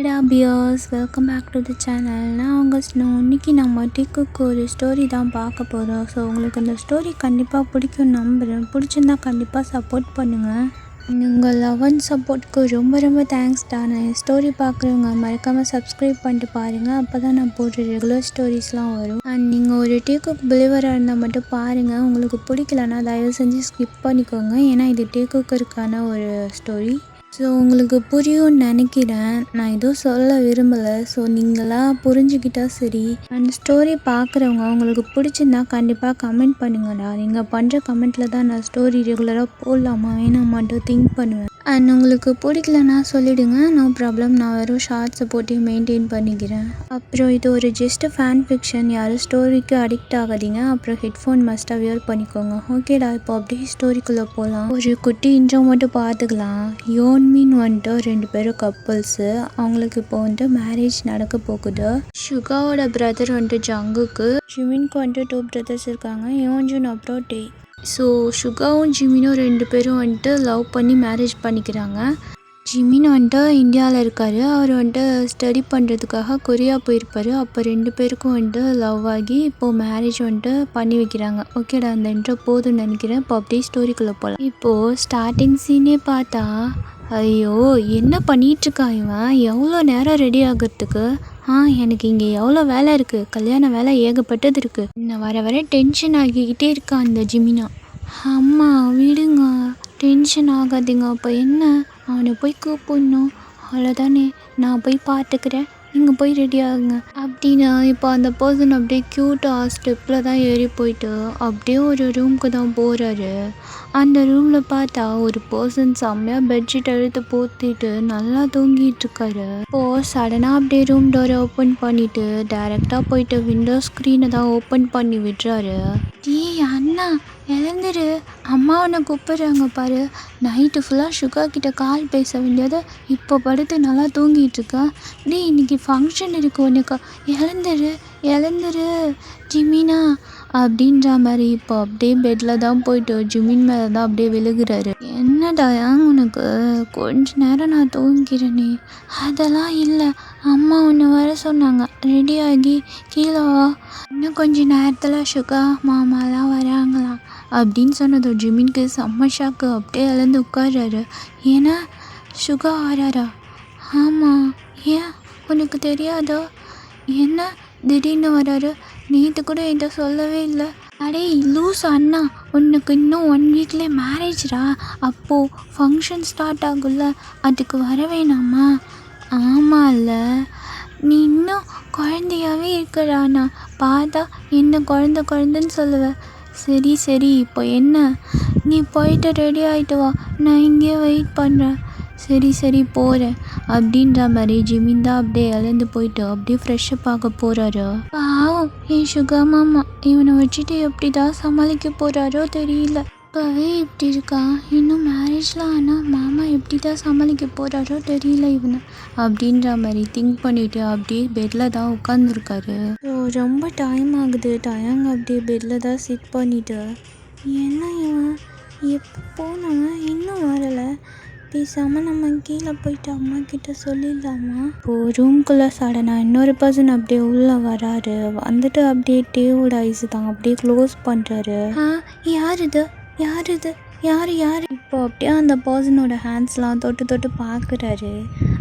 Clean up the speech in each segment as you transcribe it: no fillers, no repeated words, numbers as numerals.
ஹலோடா peers, welcome back to the channel. நான் உங்கள் snow. இன்றைக்கி நம்ம டிக்குக்கு ஒரு ஸ்டோரி தான் பார்க்க போகிறோம். ஸோ உங்களுக்கு இந்த ஸ்டோரி கண்டிப்பாக பிடிக்கும் நம்புகிறேன். பிடிச்சிருந்தா கண்டிப்பாக சப்போர்ட் பண்ணுங்கள். உங்கள் லவ் அண்ட் சப்போர்ட்க்கு ரொம்ப ரொம்ப தேங்க்ஸ் தான். நான் ஸ்டோரி பார்க்குறவங்க மறக்காமல் சப்ஸ்கிரைப் பண்ணிட்டு பாருங்கள். அப்போ தான் நான் போடுற ரெகுலர் ஸ்டோரிஸ்லாம் வரும். அண்ட் நீங்கள் ஒரு டேக்குக் பிலீவராக இருந்தால் மட்டும் பாருங்கள். உங்களுக்கு பிடிக்கலன்னா தயவு செஞ்சு ஸ்கிப் பண்ணிக்கோங்க. ஏன்னா இது டேக்குக்கருக்கான ஒரு ஸ்டோரி. ஸோ உங்களுக்கு புரியும்னு நினைக்கிறேன். நான் எதுவும் சொல்ல விரும்பலை. ஸோ நீங்களாம் புரிஞ்சுக்கிட்டால் சரி. அந்த ஸ்டோரி பார்க்குறவங்க உங்களுக்கு பிடிச்சிருந்தா கண்டிப்பாக கமெண்ட் பண்ணுங்கடா. நீங்கள் பண்ணுற கமெண்ட்டில் தான் நான் ஸ்டோரி ரெகுலராக போடலாமா வேணாமான்ட்டு திங்க் பண்ணுவேன். அண்ட் உங்களுக்கு பிடிக்கலன்னா சொல்லிவிடுங்க, நோ ப்ராப்ளம். நான் வெறும் ஷார்ட்ஸை போட்டு மெயின்டைன் பண்ணிக்கிறேன். அப்புறம் இது ஒரு ஜஸ்ட் ஃபேன் ஃபிக்ஷன். யாரும் ஸ்டோரிக்கு அடிக்ட் ஆகாதீங்க. அப்புறம் ஹெட்ஃபோன் மஸ்ட்டாக வியர் பண்ணிக்கோங்க. ஓகேடா, இப்போ அப்படியே ஸ்டோரிக்குள்ளே போகலாம். ஒரு குட்டி இன்ட்ரோ மட்டும் பார்த்துக்கலாம். யோன்மின் வந்துட்டு 2 பேரும் கப்புள்ஸு. அவங்களுக்கு இப்போ வந்துட்டு மேரேஜ் நடக்க போகுது. சுகாவோட பிரதர் வந்துட்டு ஜங்குக்கு, ஜிமின்க்கு வந்துட்டு 2 பிரதர்ஸ் இருக்காங்க, யோன்ஜுன் அப்புறம் டே. ஸோ சுகாவும் ஜிமினும் 2 பேரும் வந்துட்டு லவ் பண்ணி மேரேஜ் பண்ணிக்கிறாங்க. ஜிமின் வந்துட்டு இந்தியாவில் இருக்கார். அவர் வந்துட்டு ஸ்டடி பண்ணுறதுக்காக கொரியா போயிருப்பார். அப்போ 2 பேருக்கும் வந்துட்டு லவ் ஆகி இப்போது மேரேஜ் வந்துட்டு பண்ணி வைக்கிறாங்க. ஓகேடா, அந்த இன்ட்ரோ போதும்னு நினைக்கிறேன். இப்போ அப்படியே ஸ்டோரிக்குள்ளே போகலாம். இப்போது ஸ்டார்டிங் சீனே பார்த்தா, ஐயோ என்ன பண்ணிகிட்ருக்கான் இவன், எவ்வளோ நேரம் ரெடி ஆகிறதுக்கு. எனக்கு இங்கே எவ்வளோ வேலை இருக்குது, கல்யாண வேலை ஏகப்பட்டது இருக்குது. இன்னும் வர வர டென்ஷன் ஆகிக்கிட்டே இருக்கான் இந்த ஜிமினா. அம்மா விடுங்க, டென்ஷன் ஆகாதீங்க. அப்போ என்ன, அவனை போய் கூப்பிடணும், அவ்வளோதானே. நான் போய் பார்த்துக்கிறேன், நீங்கள் போய் ரெடி ஆகுங்க அப்படின்னு. இப்போ அந்த பர்சன் அப்படியே க்யூட்டாக ஸ்டெப்பில் தான் ஏறி போயிட்டு அப்படியே ஒரு ரூமுக்கு தான் போகிறாரு. அந்த ரூமில் பார்த்தா ஒரு பர்சன் செம்மையாக பெட்ஷீட் எடுத்து போத்திட்டு நல்லா தூங்கிட்டு இருக்காரு. இப்போது சடனாக அப்படியே ரூம் டோரை ஓப்பன் பண்ணிவிட்டு டைரெக்டாக போயிட்டு விண்டோ ஸ்க்ரீனை தான் ஓப்பன் பண்ணி விடுறாரு. அண்ணா எழுந்துரு, அம்மா உன்னை கூப்பிட்றாங்க பாரு. நைட்டு ஃபுல்லாக சுகா கிட்ட கால் பேச வேண்டியதை இப்போ படுத்து நல்லா தூங்கிட்டு இருக்கா. இன்னைக்கு ஃபங்க்ஷன் இருக்கு உனக்கு, எழுந்துரு ஜிமினா அப்படின்ற மாதிரி. இப்போ அப்படியே பெட்டில் தான் போயிட்டு ஜிமின் மேலே தான் அப்படியே விழுகிறாரு. என்னடா உனக்கு, கொஞ்ச நேரம் நான் தூங்கிறேனே. அதெல்லாம் இல்லை, அம்மா உன்னை வர சொன்னாங்க, ரெடி ஆகி கீழே வா, இன்னும் கொஞ்ச நேரத்தில் சுகா மாமாலாம் வராங்களாம் அப்படின்னு சொன்னது ஜிமின்க்கு செம்ம ஷாக்கு. அப்படியே எழுந்து உட்கார்றாரு. ஏன்னா சுகா வராரா? ஆமாம், ஏன் உனக்கு தெரியாதோ? என்ன திடீர்னு வராரு, நேற்று கூட என்கிட்ட சொல்லவே இல்லை. அடே லூஸ் அண்ணா, உனக்கு இன்னும் 1 வீக்லேயே மேரேஜ்ரா. அப்போது ஃபங்க்ஷன் ஸ்டார்ட் ஆகும்ல, அதுக்கு வர வேணாமா? ஆமாம்ல, நீ இன்னும் குழந்தையாகவே இருக்கிறாண்ணா. பார்த்தா என்ன குழந்தைன்னு சொல்லுவேன். சரி இப்போ என்ன, நீ போயிட்டு ரெடி ஆகிட்டு வா, நான் இங்கேயே வெயிட் பண்ணுறேன். சரி போகிறேன் அப்படின்ற மாதிரி ஜிமின் தான் அப்படியே எழுந்து போயிட்டு அப்படியே ஃப்ரெஷ்ஷப் ஆக போகிறாரு. பாவம் என் சுகா மாமா, இவனை வச்சுட்டு எப்படி தான் சமாளிக்க போகிறாரோ தெரியல. இப்போவே இப்படி இருக்கான், இன்னும் மேரேஜ்லாம் ஆனால் மாமா எப்படி தான் சமாளிக்க போகிறாரோ தெரியல இவனை அப்படின்ற மாதிரி திங்க் பண்ணிவிட்டு அப்படியே பெட்டில் தான் உட்காந்துருக்காரு. ரொம்ப டைம் ஆகுது. டயங்க அப்படியே பெட்டில் தான் சிட் பண்ணிவிட்டு, என்ன இவன் எப்போ போனவன் இன்னும் வரலை, பேசாமல் நம்ம கீழே போயிட்டு அம்மா கிட்ட சொல்லிடலாமா? இப்போது ரூம்குள்ளே சடனாக இன்னொரு பர்சன் அப்படியே உள்ளே வராரு. வந்துட்டு அப்படியே டேவோட ஐஸ் தான் அப்படியே க்ளோஸ் பண்ணுறாரு. யார் இது யார்? இப்போ அப்படியே அந்த பர்சனோட ஹேண்ட்ஸ்லாம் தொட்டு பார்க்குறாரு.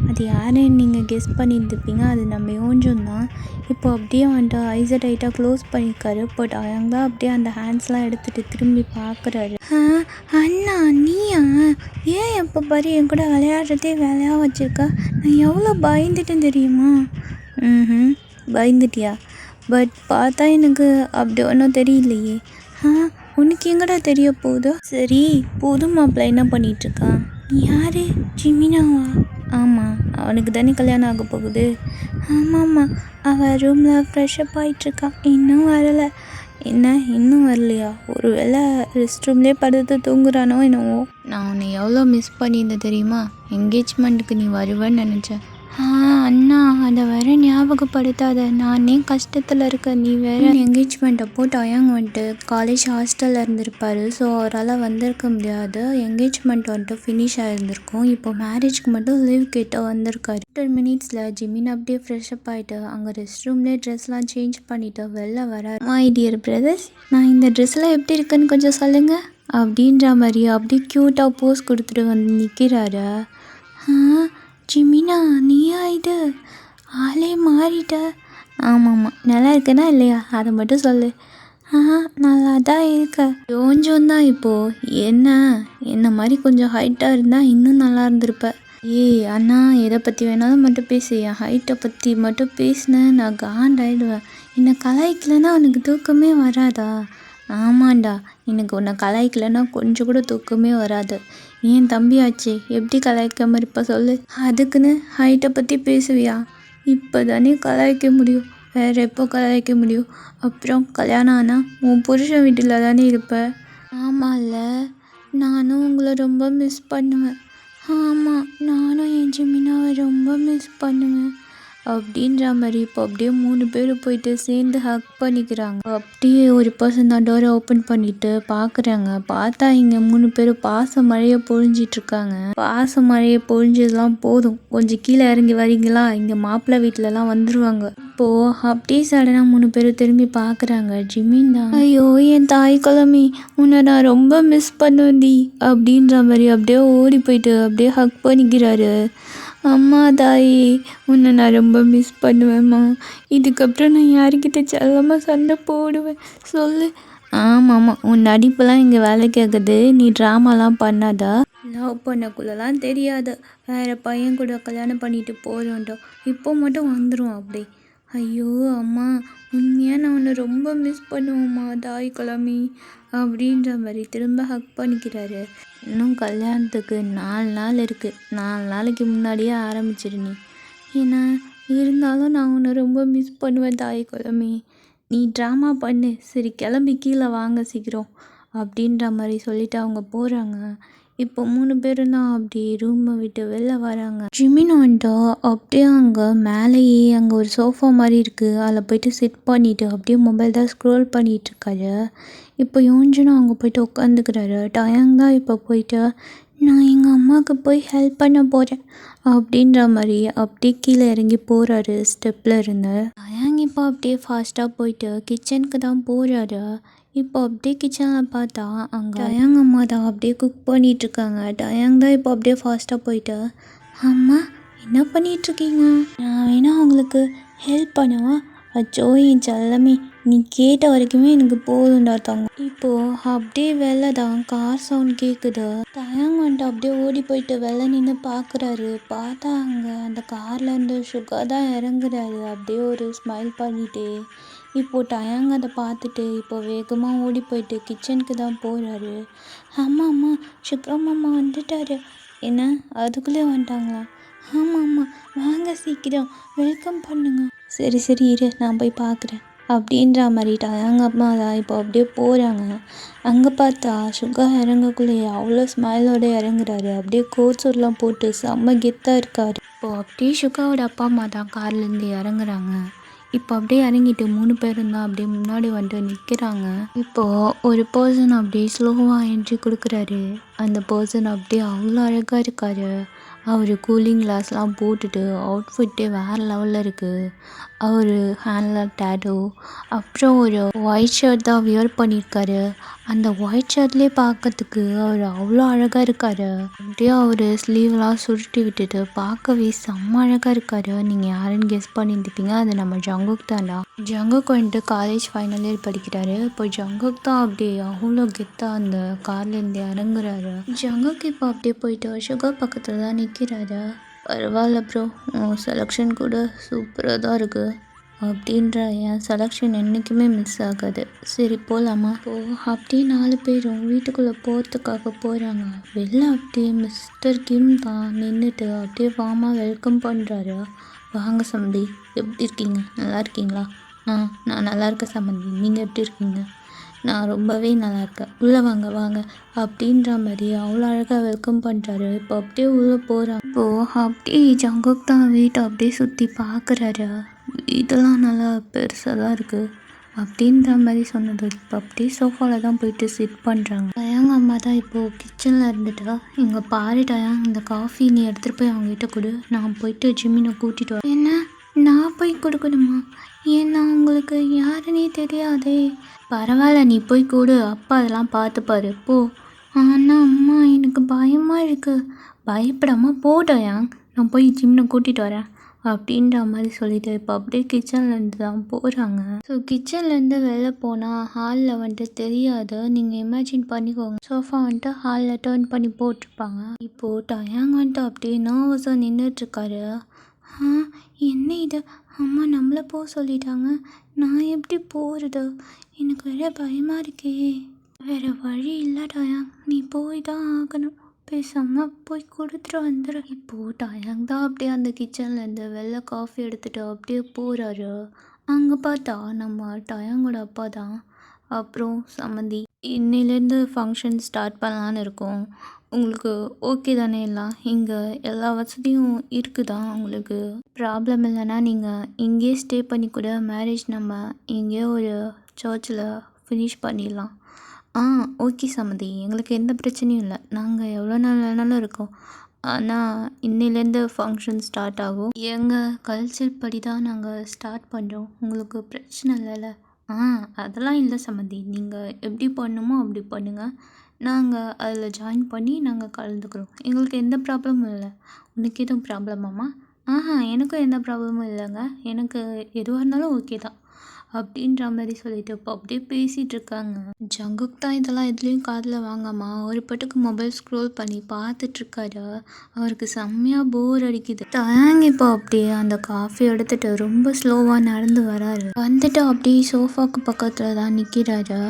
அது யாருன்னு நீங்கள் கெஸ் பண்ணியிருந்துப்பீங்க, அது நம்ம யோன்ஜுன் தான். இப்போ அப்படியே வந்துட்டு ஐஸை டைட்டாக க்ளோஸ் பண்ணியிருக்காரு. பட் அவங்க அப்படியே அந்த ஹேண்ட்ஸ்லாம் எடுத்துகிட்டு திரும்பி பார்க்குறாரு. அண்ணா நீயா? ஏன் எப்போ பாரு என் கூட விளையாடுறதே வேலையாக வச்சுருக்கா? நான் எவ்வளோ பயந்துட்டேன் தெரியுமா? பயந்துட்டியா? பட் பார்த்தா எனக்கு அப்படி ஒன்றும் தெரியலையே. உனக்கு எங்கடா தெரிய போகுதோ? சரி, புது மாப்பிள்ளை என்ன பண்ணிகிட்ருக்கான்? யார், ஜிமினாவா? ஆமாம், அவனுக்கு தானே கல்யாணம் ஆக போகுது. ஆமாம்மா, அவள் ரூமில் ஃப்ரெஷ்ஷப் ஆகிட்ருக்கான், இன்னும் வரலை. என்ன இன்னும் வரலையா? ஒரு வேளை ரெஸ்ட் ரூம்லேயே படுத்து தூங்குறானோ என்னவோ. நான் உன்னை எவ்வளோ மிஸ் பண்ணியிருந்தேன் தெரியுமா? என்கேஜ்மெண்ட்டுக்கு நீ வருவேன்னு நினச்சேன். அண்ணா அதை வேற ஞாபகப்படுத்தாத, நானே கஷ்டத்தில் இருக்கேன். நீ வேற என்கேஜ்மெண்ட் அப்போ டயாங் வந்துட்டு காலேஜ் ஹாஸ்டலில் இருந்திருப்பாரு. ஸோ அவரால் வந்திருக்க முடியாது. என்கேஜ்மெண்ட் வந்துட்டு ஃபினிஷ் ஆகிருந்திருக்கும். இப்போ மேரேஜ்க்கு மட்டும் லீவ் கேட்டு வந்திருக்காரு. 10 மினிட்ஸில் ஜிமின் அப்படியே ஃப்ரெஷ்அப் ஆகிட்டு அங்கே ரெஸ்ட் ரூம்லேயே ட்ரெஸ்லாம் சேஞ்ச் பண்ணிவிட்டு வெளில வராரு. மை டியர் பிரதர்ஸ், நான் இந்த ட்ரெஸ்ஸில் எப்படி இருக்குன்னு கொஞ்சம் சொல்லுங்கள் அப்படின்ற மாதிரி அப்படியே க்யூட்டாக போஸ் கொடுத்துட்டு வந்து நிற்கிறாரு. ஜிமினா, நீயா இது? ஆளே மாறிட்ட. ஆமாம்மா, நல்லா இருக்கேனா இல்லையா அதை மட்டும் சொல்லு. நல்லா தான் இருக்க. கொஞ்சம் தான் இப்போது என்ன மாதிரி கொஞ்சம் ஹைட்டாக இருந்தால் இன்னும் நல்லா இருந்திருப்ப. அண்ணா, எதை பற்றி வேணாலும் மட்டும் பேசு, என் ஹைட்டை பற்றி மட்டும் பேசினேன் நான் காண்டாயிடுவேன். என்னை கலாய்க்கலைன்னா அவனுக்கு தூக்கமே வராதா? ஆமாண்டா, எனக்கு உன்னை கலாய்க்கலைன்னா கொஞ்சம் கூட தூக்கமே வராது. ஏன் தம்பியாச்சு, எப்படி கலாய்க்காம இருப்ப சொல்லு. அதுக்குன்னு ஹைட்டை பற்றி பேசுவியா? இப்போ தானே கலாய்க்க முடியும், வேறு எப்போ கலாய்க்க முடியும்? அப்புறம் கல்யாணம் ஆனால் உன் புருஷன் வீட்டில் தானே இருப்ப. ஆமாம்ல, நானும் உங்களை ரொம்ப மிஸ் பண்ணுவேன். ஆமாம், நானும் என் ஜிமினாவை ரொம்ப மிஸ் பண்ணுவேன் அப்படின்ற மாதிரி இப்போ அப்படியே 3 பேர் போயிட்டு சேர்ந்து ஹக் பண்ணிக்கிறாங்க. அப்படியே ஒரு பர்சன் தான் டோரை ஓப்பன் பண்ணிட்டு பார்க்குறாங்க. பார்த்தா இங்கே 3 பேரும் பாச மழையை பொழிஞ்சிட்ருக்காங்க. பாச மழையை பொழிஞ்சதுலாம் போதும், கொஞ்சம் கீழே இறங்கி வரீங்களா, இங்கே மாப்பிள்ளை வீட்டிலலாம் வந்துடுவாங்க. இப்போது அப்படியே சடனாக 3 பேரும் திரும்பி பார்க்குறாங்க. ஜிமின் தான், ஐயோ என் தாய் குழம்பி, உன்னை நான் ரொம்ப மிஸ் பண்ணுவேன்டி அப்படின்ற மாதிரி அப்படியே ஓடி போயிட்டு அப்படியே ஹக் பண்ணிக்கிறாரு. அம்மா தாயி, உன்னை நான் ரொம்ப மிஸ் பண்ணுவேம்மா. இதுக்கப்புறம் நான் யாருக்கிட்ட செல்லமாக சண்டை போடுவேன் சொல்லு. ஆமாம்மா, உன் நடிப்பெல்லாம் இங்கே வேலை கேட்குது, நீ ட்ராமாலாம் பண்ணாதா. லவ் பண்ணக்குள்ளலாம் தெரியாது, வேறு பையன் கூட கல்யாணம் பண்ணிட்டு போகிறோண்டோம், இப்போ மட்டும் வந்துடும் அப்படி. ஐயோ அம்மா, உண்மையாக நான் உன்னை ரொம்ப மிஸ் பண்ணுவேம்மா தாய் குழம்பி அப்படின்ற மாதிரி திரும்ப ஹக் பண்ணிக்கிறாரு. இன்னும் கல்யாணத்துக்கு 4 நாள் இருக்குது, 4 நாளைக்கு முன்னாடியே ஆரம்பிச்சிரு நீ. ஏன்னா இருந்தாலும் நான் உன்னை ரொம்ப மிஸ் பண்ணுவேன் தாய் குழம்பி, நீ ட்ராமா பண்ணு, சரி கிளம்பி கீழே வாங்க சீக்கிரம் அப்படின்ற மாதிரி சொல்லிவிட்டு அவங்க போகிறாங்க. இப்போ 3 பேரும் தான் அப்படி ரூமை விட்டு வெளில வராங்க. ஜிமின் வந்துட்டு அப்படியே அங்கே மேலேயே அங்கே ஒரு சோஃபா மாதிரி இருக்குது, அதில் போயிட்டு செட் பண்ணிவிட்டு அப்படியே மொபைல் தான் ஸ்க்ரோல் பண்ணிகிட்ருக்காரு. இப்போ யோஞ்சனும் அங்கே போயிட்டு உட்காந்துக்கிறாரு. டயாங் தான் இப்போ போயிட்டு நான் எங்கள் அம்மாவுக்கு போய் ஹெல்ப் பண்ண போகிறேன் அப்படின்ற மாதிரி அப்படியே கீழே இறங்கி போகிறாரு ஸ்டெப்பில் இருந்து. டயாங் இப்போ அப்படியே ஃபாஸ்ட்டாக போயிட்டு கிச்சனுக்கு தான் போகிறாரு. இப்போ அப்படியே கிச்சனில் பார்த்தா அங்கே டயாங் அம்மா தான் அப்படியே குக் பண்ணிகிட்ருக்காங்க. டயாங் தான் இப்போ அப்படியே ஃபாஸ்ட்டாக போயிட்டு, அம்மா என்ன பண்ணிகிட்ருக்கீங்க, நான் வேணா உங்களுக்கு ஹெல்ப் பண்ணவா? அச்சோ என் செல்லமே, நீ கேட்ட வரைக்குமே எனக்கு போதும்டா தங்க. இப்போது அப்படியே வெளில தான் கார் சவுண்ட் கேட்குது. டயாங் வந்துட்டு அப்படியே ஓடி போயிட்டு வெளில நின்று பார்க்குறாரு. பார்த்தா அங்கே அந்த கார்லேருந்து சுகா தான் இறங்குறாரு அப்படியே ஒரு ஸ்மைல் பண்ணிட்டு. இப்போது டயாங் அதை பார்த்துட்டு இப்போ வேகமாக ஓடி போயிட்டு கிச்சனுக்கு தான் போகிறாரு. அம்மா அம்மா, சுகா மாமா வந்துட்டாரு. என்ன அதுக்குள்ளே வந்துட்டாங்களா? ஆமாம்மா, வாங்க சீக்கிரம் வெல்கம் பண்ணுங்க. சரி சரி இரு, நான் போய் பார்க்குறேன் அப்படின்ற மாதிரி டயாங் அம்மா தான் இப்போ அப்படியே போகிறாங்க. அங்கே பார்த்தா சுகா இறங்கக்குள்ளேயே அவ்வளோ ஸ்மைலோடு இறங்குறாரு. அப்படியே கோட்ஸூர்லாம் போட்டு செம்ம கெத்தாக இருக்காரு. இப்போது அப்படியே சுகாவோட அப்பா அம்மா தான் கார்லேருந்து இறங்குறாங்க. இப்போ அப்படியே இறங்கிட்டு 3 பேரும் தான் அப்படியே முன்னாடி வந்துட்டு நிற்கிறாங்க. இப்போது ஒரு பர்சன் அப்படியே ஸ்லோவாக என்ட்ரி கொடுக்குறாரு. அந்த பர்சன் அப்படியே அவ்வளோ அழகாக இருக்கார். அவர் கூலிங் கிளாஸ்லாம் போட்டுட்டு அவுட்ஃபிட்டே வேறு லெவலில் இருக்குது. அவர் ஹேண்டில் டேட்டோ, அப்புறம் ஒரு ஒயிட் ஷர்ட் தான் வியர் பண்ணியிருக்காரு. அந்த ஒயிட் ஷர்ட்லேயே பார்க்கறதுக்கு அவர் அவ்வளோ அழகாக இருக்கார். அப்படியே அவர் ஸ்லீவ்லாம் சுருட்டி விட்டுட்டு பார்க்கவே செம்ம அழகாக இருக்கார். நீங்கள் யாருன்னு கெஸ் பண்ணியிருப்பீங்க, அது நம்ம ஜங்குக் தான்டா. ஜங்குக் வந்துட்டு காலேஜ் ஃபைனல் இயர் படிக்கிறாரு. இப்போ ஜங்குக் தான் அப்படியே அவ்வளோ கெத்தாக அந்த கார்லேருந்து இறங்குறாரு. ஜங்குக் இப்போ அப்படியே போயிட்டு சுகா பக்கத்தில் தான் நிற்கிறாரு. பரவாயில்ல ப்ரோ, உன் செலெக்ஷன் கூட சூப்பராக தான் இருக்குது அப்படின்ற என் செலெக்ஷன் என்றைக்குமே மிஸ் ஆகாது. சரி போகலாமா? அப்படியே 4 பேரும் வீட்டுக்குள்ளே போகிறதுக்காக போகிறாங்க. வெளில அப்படியே மிஸ்டர் கிம் தான் நின்றுட்டு அப்படியே வாமாக வெல்கம் பண்ணுறாரு. வாங்க சம்பந்தி, எப்படி இருக்கீங்க, நல்லா இருக்கீங்களா? நான் நல்லா இருக்கேன் சம்பந்தி, நீங்கள் எப்படி இருக்கீங்க? நான் ரொம்பவே நல்லாயிருக்கேன், உள்ளே வாங்க வாங்க அப்படின்ற மாதிரி அவ்வளோ அழகாக வெல்கம் பண்ணுறாரு. இப்போ அப்படியே உள்ளே போகிறாங்க. இப்போது அப்படியே ஜங்குக் தான் வீட்டை அப்படியே சுற்றி பார்க்குறாரு. இதெல்லாம் நல்லா பெருசாக தான் இருக்குது அப்படின்ற மாதிரி சொன்னது. இப்போ அப்படியே சோஃபாவில் தான் போயிட்டு சிட் பண்ணுறாங்க. டயாங் அம்மா தான் இப்போது கிச்சனில் இருந்துட்டு, இங்கே பாரு டயாங், இந்த காஃபி நீ எடுத்துகிட்டு போய் அவங்ககிட்ட கொடு, நான் போயிட்டு ஜிம்மினை கூட்டிகிட்டு வரேன். என்ன, நான் போய் கொடுக்கணுமா? ஏன்னா உங்களுக்கு யாருன்னே தெரியாதே. பரவாயில்ல, நீ போய் கொடு, அப்பா அதெல்லாம் பார்த்துப்பாரு போ. ஆனால் அம்மா எனக்கு பயமாக இருக்குது. பயப்படாமல் போ டயாங், நான் போய் ஜிம்மினை கூட்டிகிட்டு வரேன் அப்படின்ற மாதிரி சொல்லிட்டு இப்போ அப்படியே கிச்சன்லேருந்து தான் போகிறாங்க. ஸோ கிச்சன்லேருந்து வெளில போனால் ஹாலில் வந்துட்டு தெரியாது. நீங்கள் இமேஜின் பண்ணிக்கோங்க, சோஃபா வந்துட்டு ஹாலில் டேர்ன் பண்ணி போட்டிருப்பாங்க. இப்போது டயாங் வந்துட்டு அப்படியே நர்வஸாக நின்றுட்டுருக்காரு. என்ன இது, அம்மா நம்மளை போக சொல்லிட்டாங்க, நான் எப்படி போகிறது? எனக்கு வேற பயமாக இருக்கே. வேறு வழி இல்லை டயாங், நீ போய் தான் ஆகணும், பேசாமல் போய் கொடுத்துட்டு வந்துடு. இப்போது டயாங் தான் அப்படியே அந்த கிச்சன்லேருந்து வெளில காஃபி எடுத்துகிட்டு அப்படியே போகிறாரு. அங்கே பார்த்தா நம்ம டயாங்கோட அப்பா தான். அப்புறம் சம்மந்தி, இன்னிலேருந்து ஃபங்க்ஷன் ஸ்டார்ட் பண்ணலான்னு இருக்கோம், உங்களுக்கு ஓகே தானே? எல்லாம் இங்கே எல்லா வசதியும் இருக்குதா? உங்களுக்கு ப்ராப்ளம் இல்லைன்னா நீங்கள் இங்கேயே ஸ்டே பண்ணி கூட மேரேஜ் நம்ம இங்கேயே ஒரு சர்ச்சில் ஃபினிஷ் பண்ணிடலாம். ஓகே சம்மந்தி, எங்களுக்கு எந்த பிரச்சனையும் இல்லை, நாங்கள் எவ்வளோ நாள் வேணாலும் இருக்கோம். ஆனால் இன்னிலேருந்து ஃபங்க்ஷன் ஸ்டார்ட் ஆகும், எங்கள் கல்ச்சர் படி தான் நாங்கள் ஸ்டார்ட் பண்ணுறோம், உங்களுக்கு பிரச்சனை இல்லைல்ல? அதெல்லாம் இல்லை சம்மந்தி, நீங்கள் எப்படி பண்ணணுமோ அப்படி பண்ணுங்கள், நாங்கள் அதில் ஜாயின் பண்ணி நாங்கள் கலந்துக்கிறோம், எங்களுக்கு எந்த ப்ராப்ளமும் இல்லை. உனக்கு எதுவும் ப்ராப்ளமாம்மா? எனக்கும் எந்த ப்ராப்ளமும் இல்லைங்க, எனக்கு எதுவாக இருந்தாலும் ஓகே தான் அப்படின்ற மாதிரி சொல்லிட்டு இப்போ அப்படியே பேசிகிட்டு இருக்காங்க. ஜங்குக் தான் இதெல்லாம் எதுலேயும் காதில் வாங்காமா ஒரு பட்டுக்கு மொபைல் ஸ்க்ரோல் பண்ணி பார்த்துட்ருக்காரு. அவருக்கு செம்மையாக போர் அடிக்குது. டயாங் இப்போ அப்படியே அந்த காஃபி எடுத்துகிட்டு ரொம்ப ஸ்லோவாக நடந்து வராரு. வந்துட்டு அப்படியே சோஃபாவுக்கு பக்கத்தில் தான் நிற்கிறாரு.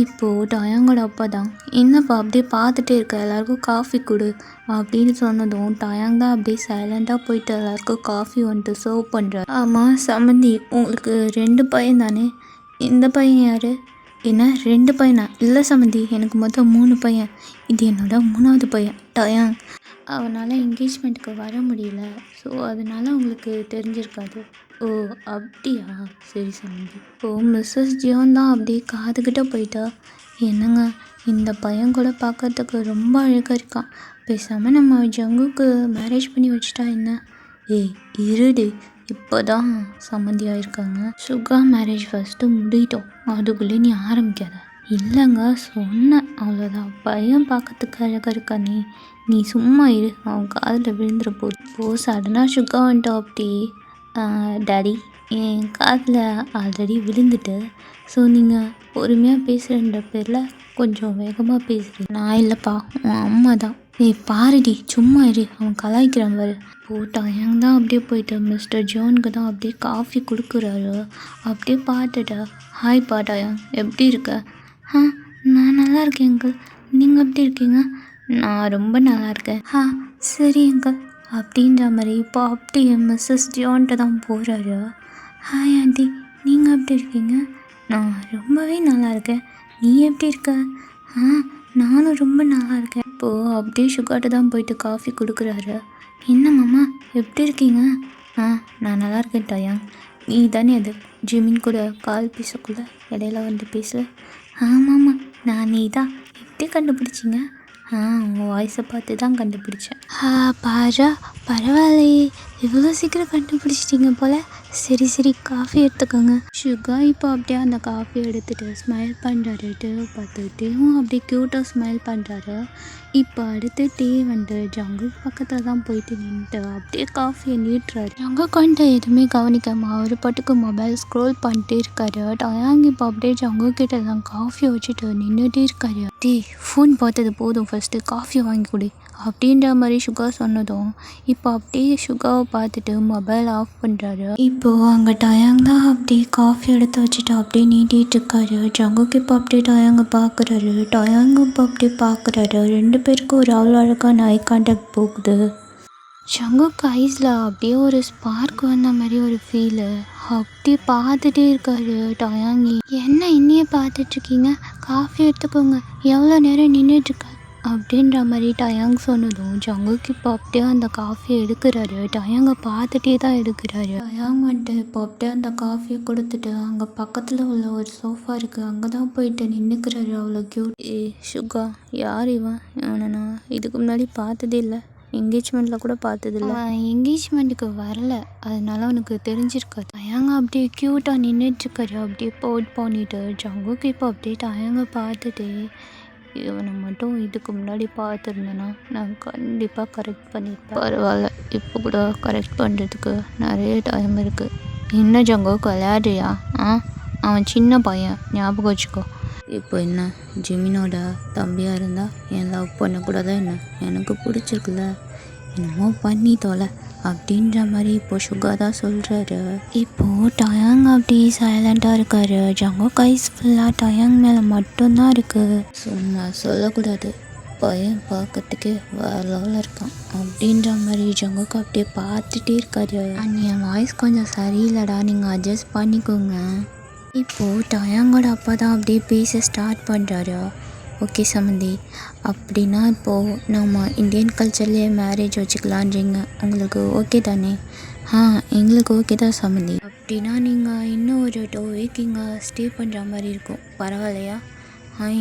இப்போது டயாங்கோட அப்பா தான், என்னப்பா அப்படியே பார்த்துட்டே இருக்க, எல்லாருக்கும் காஃபி கொடு அப்படின்னு சொன்னதும் டயாங் தான் அப்படியே சைலண்ட்டாக போயிட்டு எல்லாருக்கும் காஃபி வந்துட்டு சர்வ் பண்ணுறாரு. ஆமாம் சம்மந்தி, உங்களுக்கு 2 பையன் தானே? இந்த பையன் யார்? என்ன 2 பையனா? இல்லை சம்மந்தி, எனக்கு மொத்தம் 3 பையன், இது என்னோட 3வது பையன் டயாங். அவனால் என்கேஜ்மெண்ட்டுக்கு வர முடியல, ஸோ அதனால் உங்களுக்கு தெரிஞ்சிருக்காது. ஓ அப்படியா, சரி சம்மந்தி. இப்போது மிஸ்ஸஸ் ஜியோன் தான் அப்படியே காதுகிட்ட போயிட்டா, என்னங்க இந்த பையன் கூட பார்க்கறதுக்கு ரொம்ப அழகாக இருக்கான், பேசாமல் நம்ம ஜங்குக்கு மேரேஜ் பண்ணி வச்சுட்டா என்ன? ஏய் இருடி, இப்போ தான் சம்மந்தி ஆயிருக்காங்க, சுகா மேரேஜ் ஃபஸ்ட்டு முடிட்டோம், அதுக்குள்ளே நீ ஆரம்பிக்காத. இல்லைங்க சொன்னேன் அவ்வளோதான், பையன் பார்க்கறதுக்கு அழகாக இருக்கா, நீ சும்மா இரு, அவன் காதில் விழுந்துட போகுது. இப்போது சடனாக சுகா வந்துட்டோம் அப்படி, டாடி என் காதில் ஆல்ரெடி விழுந்துட்டு, ஸோ நீங்கள் பொறுமையாக பேசுகிறன்ற பேரில் கொஞ்சம் வேகமாக பேசுகிறேன். நான் இல்லைப்பா, உன் அம்மா தான். பாருடி சும்மா இரு, அவன் கலாய்க்கிறான் பாரு. டயாங் தான் அப்படியே போயிட்டு மிஸ்டர் ஜோனுக்கு தான் அப்படியே காஃபி கொடுக்குறாரு. அப்படியே பார்த்துட்டா, ஹாய் டயாங், எப்படி இருக்க? நான் நல்லா இருக்கேன் அங்கிள், நீங்கள் எப்படி இருக்கீங்க? நான் ரொம்ப நல்லா இருக்கேன். சரி அங்கிள் அப்படின்ற மாதிரி இப்போ அப்படியே மிஸ்ஸஸ் ஜியோன்ட்டு தான் போகிறாரு. ஹாய் ஆண்டி, நீங்கள் எப்படி இருக்கீங்க? நான் ரொம்பவே நல்லா இருக்கேன், நீ எப்படி இருக்க? நானும் ரொம்ப நல்லா இருக்கேன். இப்போது அப்படியே சுகாட்டு தான் போயிட்டு காஃபி கொடுக்குறாரு. என்ன மாமா எப்படி இருக்கீங்க? நான் நல்லா இருக்கேன் டயாங், நீ தானே அது ஜிமின் கூட கால் பேசக்குள்ள இடையில வந்து பேசல? ஆமாம்மா, நான் நீ தான், எப்படி கண்டுபிடிச்சிங்க? உங்கள் வாய்ஸை பார்த்து தான் கண்டுபிடிச்சேன். பாரா, பரவாயில்லையே, இவ்வளோ சீக்கிரம் கண்டுபிடிச்சிட்டிங்க போல். சரி காஃபி எடுத்துக்கோங்க. சுகா இப்போ அப்படியே அந்த காஃபி எடுத்துகிட்டு ஸ்மைல் பண்ணுறாரு, டேவை பார்த்துட்டேவும் அப்படியே க்யூட்டாக ஸ்மைல் பண்ணுறாரு. இப்போ அடுத்து டீ வந்துட்டு ஜங்குக் பக்கத்தில் தான் போயிட்டு நின்றுட்டு அப்படியே காஃபியை நீட்டுறாரு. ஜங்குக் வந்துட்டு எதுவுமே கவனிக்காமல் ஒரு பாட்டுக்கு மொபைல் ஸ்க்ரோல் பண்ணிட்டே இருக்காரு. டயாங் இப்போ அப்படியே ஜங்குக் கிட்ட தான் காஃபியை வச்சுட்டு நின்றுட்டே இருக்காரு. ஃபோன் பார்த்தது போதும், ஃபஸ்ட்டு காஃபியை வாங்கி கொடு அப்படின்ற மாதிரி சுகா சொன்னதும் இப்போ அப்படியே சுகாவை பார்த்துட்டு மொபைல் ஆஃப் பண்ணுறாரு. இப்போது அங்கே டயாங் தான் அப்படியே காஃபி எடுத்து வச்சுட்டு அப்படியே நீட்டிகிட்டு இருக்காரு. ஜங்குக்கு இப்போ அப்படியே டயாங்கை பார்க்குறாரு, டயாங் இப்போ அப்படியே பார்க்குறாரு. 2 பேருக்கும் ஒரு அவ்வளோ அழகான ஐ கான்டாக்ட் போகுது. ஜங்குக் ஐஸில் அப்படியே ஒரு ஸ்பார்க் வந்த மாதிரி ஒரு ஃபீலு. அப்படியே பார்த்துட்டே இருக்காரு டயாங்கி. என்ன இன்னையே பார்த்துட்ருக்கீங்க, காஃபி எடுத்துக்கோங்க, எவ்வளோ நேரம் நின்றுட்டுருக்க அப்படின்ற மாதிரி டயாங் சொன்னதும் ஜங்குக் இப்போ அப்படியே அந்த காஃபியை எடுக்கிறாரு. டயாங்கை பார்த்துட்டே தான் எடுக்கிறாரு. டயாங் வந்துட்டு இப்போ அப்படியே அந்த காஃபியை கொடுத்துட்டு அங்கே பக்கத்தில் உள்ள ஒரு சோஃபா இருக்குது, அங்கே தான் போயிட்டு நின்றுக்கிறாரு. அவ்வளோ க்யூட். சுகா, யார் இவன்? இவனை நான் இதுக்கு முன்னாடி பார்த்ததே இல்லை, என்கேஜ்மெண்ட்டில் கூட பார்த்ததில்ல. என்கேஜ்மெண்ட்டுக்கு வரல, அதனால அவனுக்கு தெரிஞ்சிருக்காது. டயாங்க அப்படியே க்யூட்டாக நின்றுட்டுருக்காரு, அப்படியே போட் பண்ணிட்டு. ஜங்குக்கு இப்போ அப்படியே டயாங்க பார்த்துட்டு, இவனை மட்டும் இதுக்கு முன்னாடி பார்த்துருந்தேன்னா நான் கண்டிப்பாக கரெக்ட் பண்ணியிருப்பேன். பரவாயில்ல, இப்போ கூட கரெக்ட் பண்ணுறதுக்கு நிறைய டைம் இருக்குது. என்ன ஜங்குக்கு விளையாடுறியா? அவன் சின்ன பையன், ஞாபகம் வச்சுக்கோ. இப்போ என்ன, ஜிமினோட தம்பியாக இருந்தால் என் லவ் பண்ணக்கூடாதா என்ன? எனக்கு பிடிச்சிருக்குல்ல, என்னமோ பண்ணி தொலை அப்படின்ற மாதிரி இப்போ சுகா தான் சொல்கிறாரு. இப்போது டயாங் அப்படி சைலண்ட்டாக இருக்காரு. ஜங்குக் ஐஸ் ஃபுல்லாக டயாங் மேலே மட்டும்தான் இருக்குது. சும்மா சொல்லக்கூடாது, பையன் பார்க்கறதுக்கு வேறு லெவலில் இருக்கான் அப்படின்ற மாதிரி ஜங்குக் அப்படியே பார்த்துட்டே இருக்காரு. என் வாய்ஸ் கொஞ்சம் சரியில்லைடா, நீங்கள் அட்ஜஸ்ட் பண்ணிக்கோங்க. இப்போது டயாங்கோட அப்பா தான் அப்படியே பேச ஸ்டார்ட் பண்ணுறாரு. ஓகே சம்மந்தி, அப்படின்னா இப்போது நம்ம இந்தியன் கல்ச்சர்லேயே மேரேஜ் வச்சுக்கலான்றீங்க, உங்களுக்கு ஓகே தானே? எங்களுக்கு ஓகே தான் சம்மந்தி. அப்படின்னா நீங்கள் இன்னும் ஒரு 2 வீக் இங்கே ஸ்டே பண்ணுற மாதிரி இருக்கும், பரவாயில்லையா?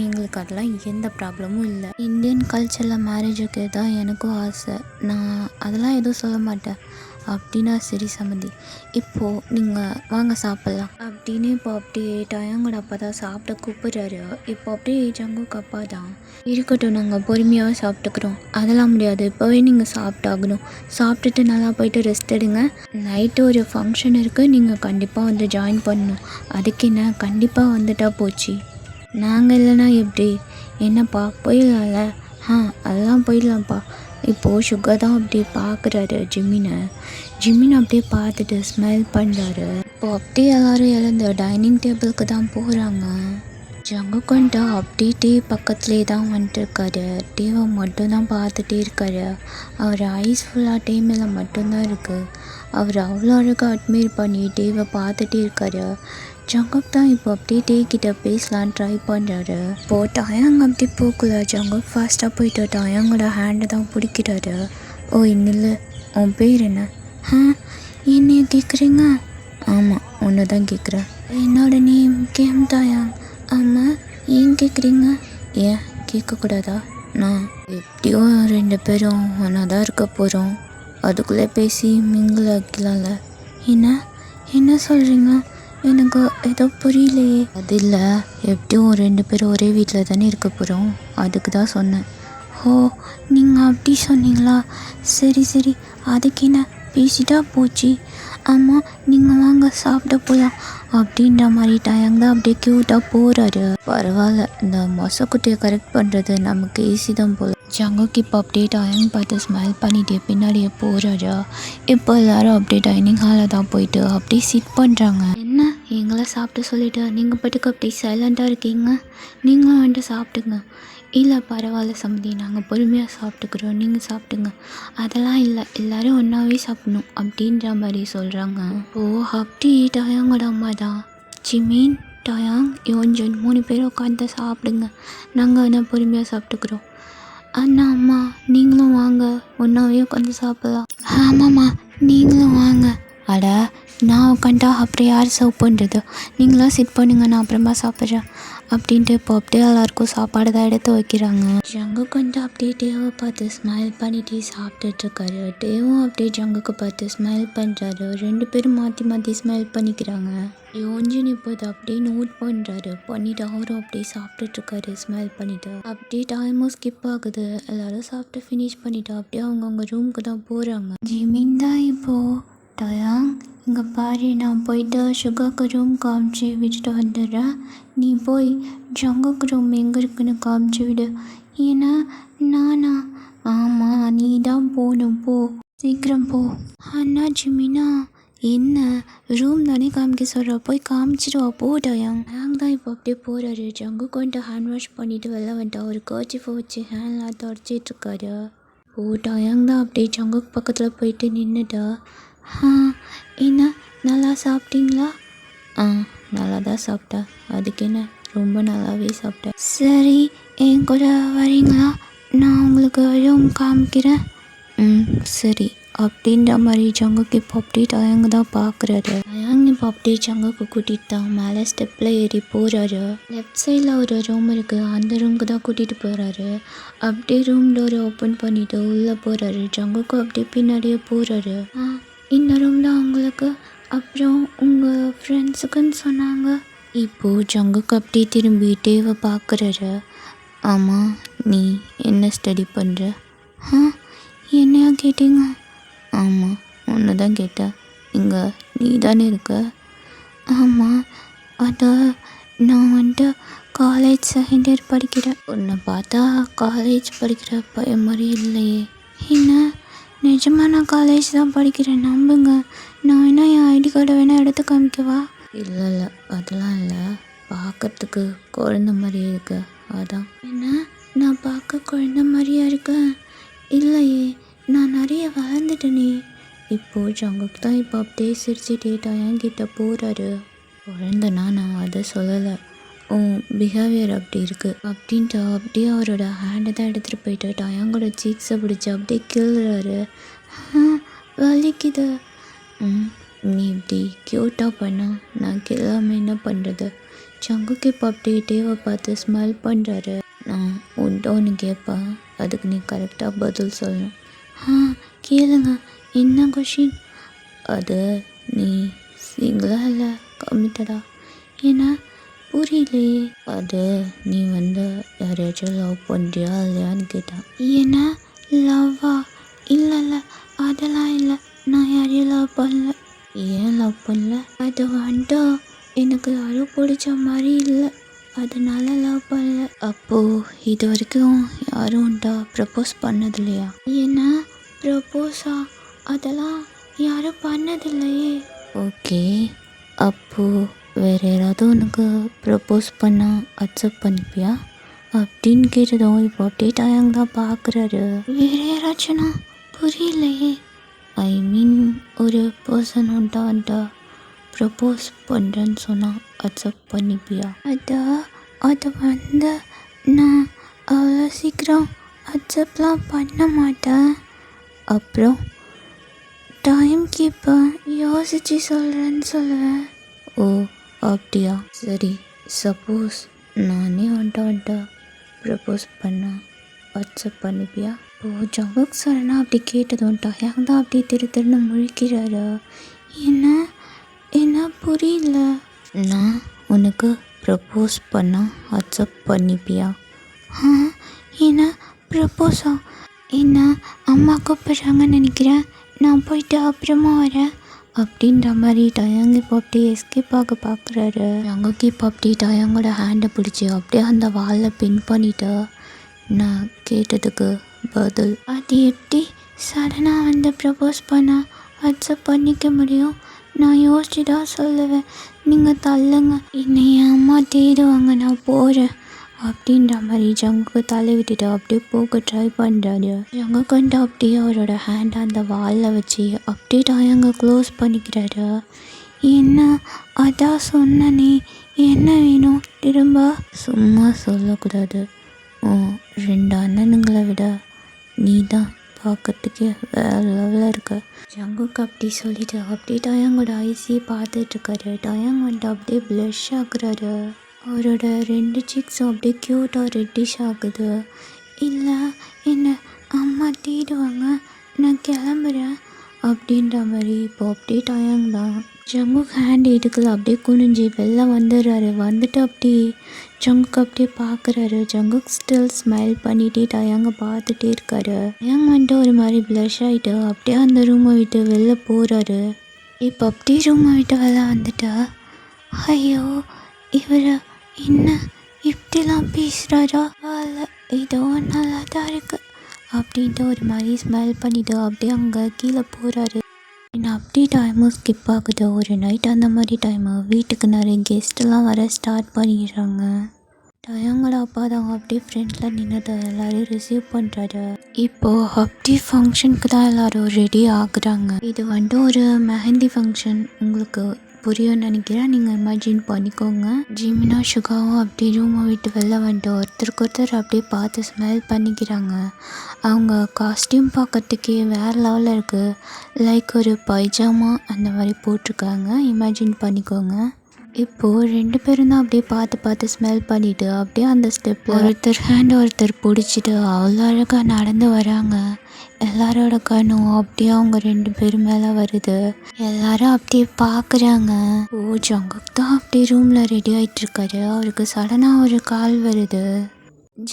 எங்களுக்கு அதெல்லாம் எந்த ப்ராப்ளமும் இல்லை. இந்தியன் கல்ச்சரில் மேரேஜ் வைக்க தான் எனக்கும் ஆசை, நான் அதெல்லாம் எதுவும் சொல்ல மாட்டேன். அப்படின்னா சரி சம்மந்தி, இப்போது நீங்கள் வாங்க சாப்பிட்லாம் அப்படின்னு இப்போ அப்படியே டயாங்கோட அப்பா தான் சாப்பிட கூப்பிட்றாரு. இப்போ அப்படியே ஜங்குக் அப்பா தான், இருக்கட்டும் நாங்கள் பொறுமையாக சாப்பிட்டுக்கிறோம், அதெல்லாம் முடியாது, இப்போவே நீங்கள் சாப்பிட்டாகணும், சாப்பிட்டுட்டு நல்லா போயிட்டு ரெஸ்ட் எடுங்க, நைட்டு ஒரு ஃபங்க்ஷன் இருக்குது, நீங்கள் கண்டிப்பாக வந்து ஜாயின் பண்ணணும், அதுக்கு என்ன கண்டிப்பாக வந்துட்டா போச்சு, நாங்கள் இல்லைன்னா எப்படி? என்னப்பா போயிடலாம்ல? அதெல்லாம் போயிடலாம்ப்பா. இப்போது சுகா தான் அப்படியே பார்க்குறாரு ஜிமினை அப்படியே பார்த்துட்டு ஸ்மைல் பண்ணுறாரு. இப்போது அப்படியே எல்லோரும் எழுந்து டைனிங் டேபிளுக்கு தான் போகிறாங்க. ஜங்குக் வந்துட்டு அப்படியே டீ பக்கத்துலேயே தான் வந்துட்டுருக்காரு. டீவை மட்டும்தான் பார்த்துட்டே இருக்காரு. அவர் ஐஸ் ஃபுல்லாக டீ மேலே மட்டும்தான் இருக்குது. அவர் அவ்வளோ அழகாக அட்மையர் பண்ணி டீவை பார்த்துட்டே இருக்காரு. ஜங்குக் தான் இப்போ அப்படியே டீ கிட்ட பேசலான்னு ட்ரை பண்ணுறாரு. இப்போது டயாங் அப்படி போகல. ஜங்குக் ஃபாஸ்ட்டாக போயிட்டு டயாங்கோட ஹேண்டை தான் பிடிக்கிறாரு. ஓய் நில்லு, உன் பேர் என்ன? என்னைய கேட்குறீங்க? ஆமாம், ஒன்று தான் கேட்குறேன். என்னோட நேம் கேம் டயாங். ஆமாம், ஏன் கேட்குறீங்க? ஏன் கேட்கக்கூடாதா? நான் எப்படியோ 2 பேரும் ஒன்றா தான் இருக்க போகிறோம், அதுக்குள்ளே பேசி மிங்கிள் ஆக்கலாம்ல. என்ன சொல்கிறீங்க? எனக்கு ஏதோ புரியலையே. அது இல்லை, எப்படியும் 2 பேரும் ஒரே வீட்டில் தானே இருக்க போகிறோம், அதுக்கு தான் சொன்னேன். நீங்கள் அப்படி சொன்னீங்களா? சரி, அதுக்கு என்ன, பேசிட்டா போச்சு. ஆமாம், நீங்கள் வாங்க சாப்பிட போகலாம் அப்படின்ற மாதிரி டயாங் தான் அப்படியே க்யூட்டாக போகிறாரு. பரவாயில்ல, இந்த மொசக்குட்டியை கரெக்ட் பண்ணுறது நமக்கு ஈஸி தான் போல. ஜங்குக் இப்போ அப்படியே டயாங் பார்த்து ஸ்மைல் பண்ணிட்டு பின்னாடியே போகிறாரு. இப்போ எல்லோரும் அப்படியே டைனிங் ஹாலில் தான் போயிட்டு அப்படியே சிட் பண்ணுறாங்க. என்ன எங்களை சாப்பிட்டு சொல்லிவிட்டு நீங்கள் பாட்டுக்கு அப்படியே சைலண்ட்டாக இருக்கீங்க, நீங்களும் வந்துட்டு சாப்பிட்டுங்க. இல்லை பரவாயில்ல சம்மந்தி, நாங்கள் பொறுமையாக சாப்பிட்டுக்குறோம், நீங்கள் சாப்பிட்டுங்க. அதெல்லாம் இல்லை, எல்லோரும் ஒன்றாவே சாப்பிடணும் அப்படின்ற மாதிரி சொல்கிறாங்க. அப்படி டயாங்கோட அம்மா தான், ஜிமின் டயாங் யோன்ஜுன் 3 பேரும் உட்காந்து சாப்பிடுங்க, நாங்கள் ஆனால் பொறுமையாக சாப்பிட்டுக்குறோம். அம்மா நீங்களும் வாங்க, ஒன்றாவே உட்காந்து சாப்பிட்லாம். ஆமாம்மா நீங்களும் வாங்க. அட நான் உட்காந்துட்டா அப்புறம் யார் சர்வ் பண்ணுறது, நீங்களாம் சிட் பண்ணுங்க, நான் அப்புறமா சாப்பிட்றேன் அப்படின்ட்டு இப்போ அப்படியே எல்லாருக்கும் சாப்பாடு தான் எடுத்து வைக்கிறாங்க. ஜங்குக் வந்து அப்படியே டேவை பார்த்து ஸ்மைல் பண்ணிட்டு சாப்பிட்டுட்ருக்காரு. டேவும் அப்படியே ஜங்குக்கு பார்த்து ஸ்மைல் பண்ணுறாரு. 2 பேரும் மாற்றி ஸ்மைல் பண்ணிக்கிறாங்க. யோன்ஜின் இப்போ இதை அப்படியே நோட் பண்ணுறாரு. பண்ணிவிட்டு அவரும் அப்படியே சாப்பிட்டுட்ருக்காரு ஸ்மைல் பண்ணிவிட்டு. அப்படியே டைமும் ஸ்கிப் ஆகுது. எல்லோரும் சாப்பிட்டு ஃபினிஷ் பண்ணிவிட்டு அப்படியே அவங்கவுங்க ரூமுக்கு தான் போகிறாங்க. ஜிமின் தான் இப்போது டயாங் இங்கே பாரு, நான் போயிட்டு சுகாக்கு ரூம் காமிச்சு விட்டுட்டு வந்துடுறேன், நீ போய் ஜங்குக்கு ரூம் எங்கே இருக்குன்னு காமிச்சு விடு. ஏன்னா நானா? ஆமாம் நீ தான் போகணும், போ சீக்கிரம் போ. அண்ணா ஜிமினா, என்ன ரூம் தானே காமிக்க சொல்கிற, போய் காமிச்சிடுவா போ டயாங். டயாங் தான் இப்போ அப்படியே போகிறாரு. ஜங்குக்கு வந்துட்டு ஹேண்ட் வாஷ் பண்ணிவிட்டு வெளில வந்துட்டு ஒரு கர்ச்சிஃபை வச்சு ஹேண்ட்லாம் தொடச்சிட்ருக்காரு. டயாங் தான் அப்படியே ஜங்குக் பக்கத்தில் போயிட்டு நின்றுட்டா. என்ன நல்லா சாப்பிட்டீங்களா? நல்லா தான் சாப்பிட்டேன். அதுக்கு என்ன, ரொம்ப நல்லாவே சாப்பிட்டேன். சரி, என் கூட வரீங்களா? நான் உங்களுக்கு ரூம் காமிக்கிறேன். சரி அப்படின்ற மாதிரி ஜங்குக்கு இப்போ அப்படியே டயாங்க தான் பார்க்குறாரு. டயாங் இப்போ அப்படியே ஜங்குக்கு கூட்டிகிட்டு தான் மேலே ஸ்டெப்பில் ஏறி போகிறாரு. லெஃப்ட் சைடில் ஒரு ரூம் இருக்குது, அந்த ரூமுக்கு தான் கூட்டிகிட்டு போகிறாரு. அப்படியே ரூம் டோரை ஓப்பன் பண்ணிவிட்டு உள்ளே போகிறாரு. ஜங்குக்கு அப்படியே பின்னாடியே போகிறாரு. இந்த ரூம் தான் உங்களுக்கு, அப்புறம் உங்கள் ஃப்ரெண்ட்ஸுக்குன்னு சொன்னாங்க. இப்போது ஜங்குக்கு அப்படியே திரும்பி டேவை பார்க்குறாரு. ஆமாம், நீ என்ன ஸ்டடி பண்ணுற? என்னையா கேட்டீங்க? ஆமாம், ஒன்று தான் கேட்டேன். இங்கே நீ தானே இருக்க? ஆமாம், அதான் நான் வந்துட்டு காலேஜ் செகண்ட் இயர் படிக்கிறேன். உன்னை பார்த்தா காலேஜ் படிக்கிற பையன் மாதிரி இல்லையே. என்ன, நிஜமாக நான் காலேஜ் தான் படிக்கிறேன், நம்புங்க. நான் வேணா என் ஐடி கார்டை வேணால் எடுத்து காமிக்கவா? இல்லை அதெல்லாம் இல்லை, பார்க்கறதுக்கு குழந்த மாதிரியே இருக்கு, அதான். என்ன, நான் பார்க்க குழந்த மாதிரியா இருக்கேன்? இல்லையே, நான் நிறைய வளர்ந்துட்டேனே. இப்போது ஜங்குக்கு தான் இப்போ அப்படியே சிரிச்சுட்டே டயாங்கிட்ட போகிறாரு. குழந்தனா நான் அதை சொல்லலை, பிஹேவியர் அப்படி இருக்குது அப்படின்ட்டு அப்படியே அவரோட ஹேண்டை தான் எடுத்துகிட்டு போயிட்டு டயாங்கோட சீக்ஸை பிடிச்சி அப்படியே கிள்ளுறாரு. வலிக்குது. நீ இப்படி க்யூட்டாக பண்ணா நான் கில்லாமல் என்ன பண்ணுறது? ஜங்குக்கு இப்போ அப்படியே டேவை பார்த்து ஸ்மெல் பண்ணுறாரு. நான் உன்ட்ட ஒன்று கேட்பேன், அதுக்கு நீ கரெக்டாக பதில் சொல்லணும். கேளுங்க, என்ன கொஷின்? அது நீ சிங்கிளா இல்லை கம்மிட்டடா? ஏன்னா புரியலையே. அது நீ யாரையாச்சும் லவ் பண்ணுறியா இல்லையான்னு கேட்டான். ஏன்னா லவ்வா? இல்லை அதெல்லாம் இல்லை, நான் யாரையும் லவ் பண்ணல. ஏன் லவ் பண்ணல? அது எனக்கு யாரும் பிடிச்ச மாதிரி இல்லை, அதனால லவ் பண்ணல. அப்போது இது வரைக்கும் யாரும் ப்ரப்போஸ் பண்ணது இல்லையா? ஏன்னா ப்ரப்போஸா? அதெல்லாம் யாரும் பண்ணதில்லையே. ஓகே, அப்போது வேறு யாராவது உனக்கு ப்ரப்போஸ் பண்ணால் அக்செப்ட் பண்ணிப்பியா அப்படின்னு கேட்டதும் இப்போ அப்படியே டயாங் தான் பார்க்குறாரு. வேறு யாராச்சும்னா? புரியலையே. ஐ மீன் ஒரு பர்சன் வந்துட்டா ப்ரப்போஸ் பண்ணுறேன்னு சொன்னால் அக்செப்ட் பண்ணிப்பியா? அது நான் அவ்வளோ சீக்கிரம் அக்செப்ட்லாம் பண்ண மாட்டேன். அப்புறம் டைம் கேட்பேன், யோசித்து சொல்கிறேன்னு சொல்லுவேன். ஓ அப்படியா? சரி, சப்போஸ் நானே வந்துட்டா ப்ரப்போஸ் பண்ண அக்செப்ட் பண்ணிப்பியா? ஓ ஜங்குக் சொல்கிறேன்னா அப்படி கேட்டதும் டயாங் தான் அப்படியே திருன்னு முழிக்கிறாரு. என்ன புரியல? நான் உனக்கு ப்ரப்போஸ் பண்ணால் அக்செப்ட் பண்ணிப்பியா? என்ன ப்ரப்போஸா? என்ன அம்மா கூப்பிட்றாங்கன்னு நினைக்கிறேன், நான் போயிட்டு அப்புறமா வரேன் அப்படின்ற மாதிரி டயாங் இப்போ அப்படியே எஸ்கேப் ஆக பார்க்குறாரு. ஜங்குக்கு இப்போ அப்படியே டயாங்கோட ஹேண்டை பிடிச்சி அப்படியே அந்த வாலில் பின் பண்ணிட்டு நான் கேட்டதுக்கு பதில். அது எப்படி சடனாக ப்ரப்போஸ் பண்ணால் அக்செப்ட் பண்ணிக்க முடியும்? நான் யோசிச்சு தான் சொல்லுவேன், நீங்கள் தள்ளுங்க, என்னை அம்மா தேடுவாங்க, நான் போகிறேன் அப்படின்ற மாதிரி ஜங்குக்கு தலை விட்டுட்டு அப்படியே போக ட்ரை பண்ணுறாரு. ஜங்குக்கு அப்படியே அவரோட ஹேண்டை அந்த வாலில் வச்சு அப்படியே டயாங்க க்ளோஸ் பண்ணிக்கிறாரு. என்ன, அதான் சொன்னனே, என்ன வேணும் திரும்ப? சும்மா சொல்லக்கூடாது, 2 அண்ணனுங்களை விட நீ தான் பார்க்கறதுக்கே வேறு லெவலில் இருக்க. ஜங்குக்கு அப்படி சொல்லிட்டு அப்படியே டயாங்கோட ஐஸையே பார்த்துட்ருக்காரு. டயாங் அப்படியே ப்ளஷ் ஆகுறாரு. அவரோட 2 சீக்ஸும் அப்படியே க்யூட்டாக ரெட்டிஷ் ஆகுது. இல்லை, என்ன அம்மா தேடுவாங்க, நான் கிளம்புறேன் அப்படின்ற மாதிரி இப்போ அப்படியே டயாங் தான் ஜங்குக் ஹேண்ட் எடுக்கல, அப்படியே குனிஞ்சு வெளில வந்துடுறாரு. வந்துட்டு அப்படியே ஜங்குக் அப்படியே பார்க்குறாரு. ஜங்குக் ஸ்டில் ஸ்மைல் பண்ணிகிட்டே டயாங்க பார்த்துட்டே இருக்காரு. டயாங் ஒரு மாதிரி ப்ளஷ் ஆகிட்டு அப்படியே அந்த ரூமை விட்டு வெளில போகிறாரு. இப்போ அப்படியே ரூமை விட்டு வெளில வந்துட்டா, ஐயோ இவர் என்ன இப்படிலாம் பேசுகிறாரா? ஏதோ நல்லா தான் இருக்குது அப்படின்ட்டு ஒரு மாதிரி ஸ்மைல் பண்ணிவிட்டு அப்படியே அங்கே கீழே போகிறாரு. அப்படியே டைமும் ஸ்கிப் ஆகுது. ஒரு நைட் அந்த மாதிரி டைமு வீட்டுக்கு நிறைய கெஸ்ட்டெல்லாம் வர ஸ்டார்ட் பண்ணிடுறாங்க. டயங்கட அப்பா தான் அப்படியே ஃப்ரெண்டில் நின்றுட்டு எல்லாரையும் ரிசீவ் பண்ணுறாரு. இப்போது அப்படி ஃபங்க்ஷனுக்கு தான் எல்லோரும் ரெடி ஆகுறாங்க. இது வந்துட்டு ஒரு மெஹந்தி ஃபங்க்ஷன். உங்களுக்கு புரியும்னு நினைக்கிறேன். நீங்கள் இமேஜின் பண்ணிக்கோங்க. ஜிமினா சுகாவும் அப்படியே ரூமை விட்டு வெளில வந்துட்டு ஒருத்தருக்கு ஒருத்தர் அப்படியே பார்த்து ஸ்மெல் பண்ணிக்கிறாங்க. அவங்க காஸ்டியூம் பார்க்கறதுக்கே வேறு லெவலில் இருக்குது. லைக் ஒரு பைஜாமா அந்த மாதிரி போட்டிருக்காங்க. இமேஜின் பண்ணிக்கோங்க. இப்போது 2 பேரும் தான் அப்படியே பார்த்து ஸ்மெல் பண்ணிவிட்டு அப்படியே அந்த ஸ்டெப்பில் ஒருத்தர் ஹேண்ட் ஒருத்தர் பிடிச்சிட்டு அவ்வளோ அழகாக நடந்து வராங்க. எல்லாரோட கண்ணும் அப்படியே அவங்க 2 பேர் மேலே வருது. எல்லாரும் அப்படியே பார்க்குறாங்க. ஜங்குக் தான் அப்படியே ரூமில் ரெடி ஆகிட்டுருக்காரு. அவருக்கு சடனாக ஒரு கால் வருது.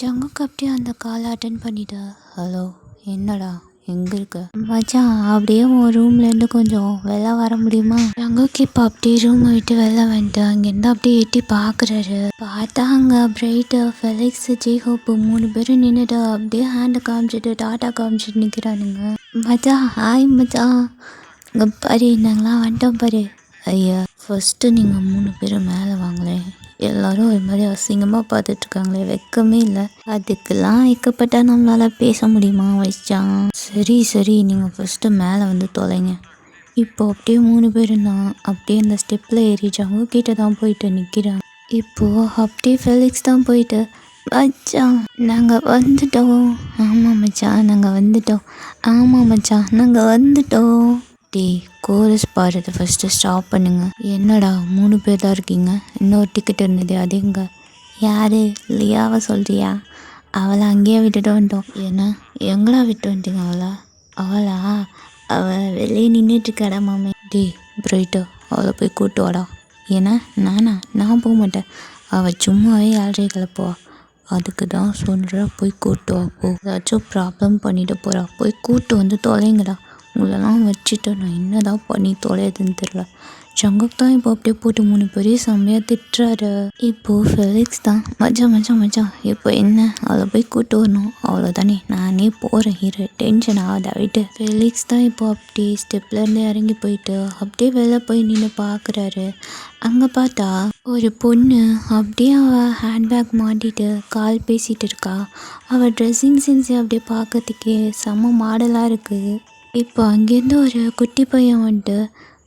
ஜங்குக் அப்படியே அந்த காலை அட்டன் பண்ணிட்டு, ஹலோ என்னடா எங்கே இருக்க மச்சான், அப்படியே உன் ரூம்லேருந்து கொஞ்சம் வெளில வர முடியுமா? ஜங்குக் இப்போ அப்படியே ரூமை விட்டு வெளில வந்துட்டு அங்கேருந்து அப்படியே எட்டி பார்க்குறாரு. பார்த்தா அங்கே பிரைட்டு, ஃபெலிக்ஸ், ஜேஹோப்பு 3 பேரும் நின்றுட்டு அப்படியே ஹேண்டை காமிச்சிட்டு டாட்டா காமிச்சிட்டு நிற்கிறானுங்க. மச்சான் ஹாய் மச்சான், இங்கே பாரு நாங்களாம் வந்துட்டோம் பாரு. ஐயா ஃபஸ்ட்டு நீங்கள் 3 பேரும் மேலே வாங்களேன். எல்லோரும் ஒரு மாதிரி அசிங்கமாக பார்த்துட்ருக்காங்களே, வெக்கமே இல்லை. அதுக்கெல்லாம் வைக்கப்பட்டா நம்மளால் பேச முடியுமா வச்சான்? சரி நீங்கள் ஃபஸ்ட்டு மேலே வந்து தொலைங்க. இப்போ அப்படியே 3 பேரும் தான் அப்படியே அந்த ஸ்டெப்பில் ஏறிச்சாங்க கிட்ட தான் போயிட்டு நிற்கிறாங்க. இப்போது அப்படியே ஃபெலிக்ஸ் தான் போயிட்டு, மச்சான் நாங்கள் வந்துட்டோம். ஆமாம் மச்சான் நாங்கள் வந்துட்டோம். ஆமாம் மச்சான் நாங்கள் வந்துட்டோம். கோரஸ் பாடுறதை ஃபஸ்ட்டு ஸ்டாப் பண்ணுங்க. என்னடா 3 பேர் தான் இருக்கீங்க, இன்னொரு டிக்கெட் இருந்தது அது எங்க? யார் லியாவை சொல்கிறியா? அவளை அங்கேயே விட்டுட்டு வந்துட்டோம். ஏன்னா எங்கடா விட்டு வந்துட்டீங்க அவளா? அவள் வெளியே நின்றுட்டுருக்காடா மாமே. பிரைட்டோ அவளை போய் கூட்டு வாடா. ஏன்னா நான் போக மாட்டேன். அவள் சும்மாவே யாரை கிளப்புவா. அதுக்கு தான் சொல்கிற போய் கூட்டு வா. போ, ஏதாச்சும் ப்ராப்ளம் பண்ணிட்டு போகிறா. போய் கூட்டு வந்து தொலைங்கடா. உங்களெல்லாம் வச்சுட்டு நான் என்ன தான் பண்ணி தொலையுதுன்னு தெரில. ஜங்குக் தான் இப்போ அப்படியே போட்டு 3 பேரையும் செம்மையாக திட்டுறாரு. இப்போது ஃபெலிக்ஸ் தான் மச்சான் இப்போ என்ன, அவளை போய் கூட்டு வரணும் அவ்வளோதானே, நானே போகிறேன் ஹீரோ, டென்ஷன் ஆகாத விட்டு. ஃபெலிக்ஸ் தான் இப்போ அப்படியே ஸ்டெப்லேருந்து இறங்கி போயிட்டு அப்படியே வெளில போய் நின்று பார்க்குறாரு. அங்கே பார்த்தா ஒரு பொண்ணு அப்படியே அவள் ஹேண்ட்பேக் மாட்டிட்டு கால் பேசிகிட்டு இருக்கா. அவள் ட்ரெஸ்ஸிங் சென்ஸே அப்படியே பார்க்கறதுக்கே செம்ம மாடலாக இருக்குது. இப்போ அங்கேருந்து ஒரு குட்டி பையன் வந்துட்டு,